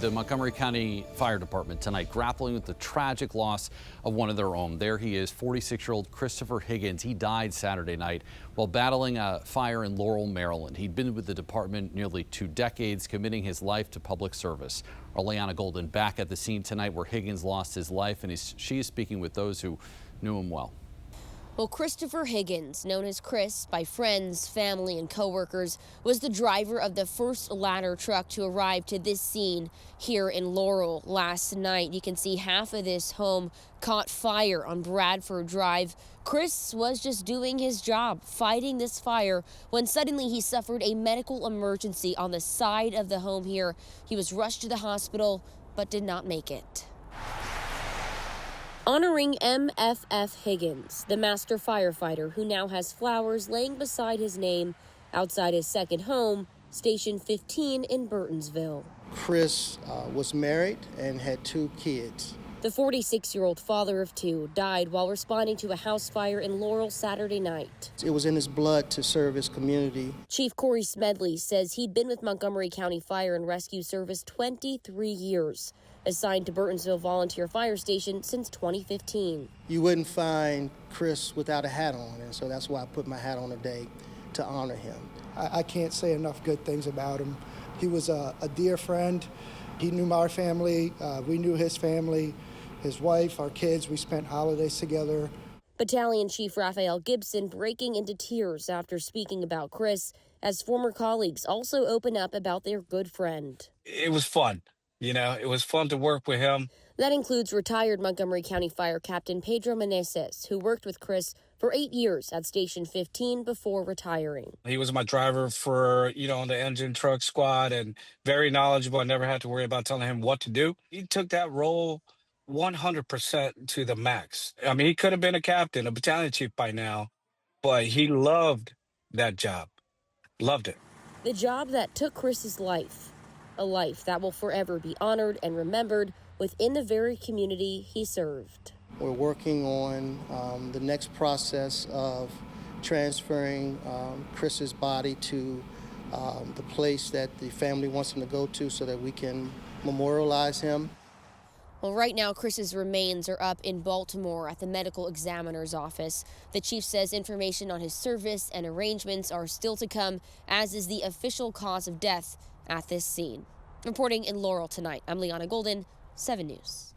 the Montgomery County Fire Department tonight, grappling with the tragic loss of one of their own. There he is, 46-year-old Christopher Higgins. He died Saturday night while battling a fire in Laurel, Maryland. He'd been with the department nearly 2 decades, committing his life to public service. Our Leanna Golden back at the scene tonight where Higgins lost his life, and she is speaking with those who knew him well. Well, Christopher Higgins, known as Chris by friends, family, and coworkers, was the driver of the first ladder truck to arrive to this scene here in Laurel last night. You can see half of this home caught fire on Bradford Drive. Chris was just doing his job, fighting this fire, when suddenly he suffered a medical emergency on the side of the home here. He was rushed to the hospital, but did not make it. Honoring Higgins, the master firefighter who now has flowers laying beside his name outside his second home, Station 15 in Burtonsville. Chris was married and had 2 kids. The 46-year-old father of 2 died while responding to a house fire in Laurel Saturday night. It was in his blood to serve his community. Chief Corey Smedley says he'd been with Montgomery County Fire and Rescue Service 23 years, assigned to Burtonsville Volunteer Fire Station since 2015. You wouldn't find Chris without a hat on, and so that's why I put my hat on today to honor him. I can't say enough good things about him. He was a dear friend. He knew our family. We knew his family, his wife, our kids. We spent holidays together. Battalion Chief Raphael Gibson breaking into tears after speaking about Chris, as former colleagues also open up about their good friend. It was fun. You know, it was fun to work with him. That includes retired Montgomery County Fire Captain Pedro Meneses, who worked with Chris for 8 years at Station 15 before retiring. He was my driver for, on the engine truck squad, and very knowledgeable. I never had to worry about telling him what to do. He took that role 100% to the max. I mean, he could have been a captain, a battalion chief by now, but he loved that job. Loved it. The job that took Chris's life. A life that will forever be honored and remembered within the very community he served. We're working on the next process of transferring Chris's body to the place that the family wants him to go to so that we can memorialize him. Well, right now, Chris's remains are up in Baltimore at the medical examiner's office. The chief says information on his service and arrangements are still to come, as is the official cause of death at this scene. Reporting in Laurel tonight, I'm Leanna Golden, 7 News.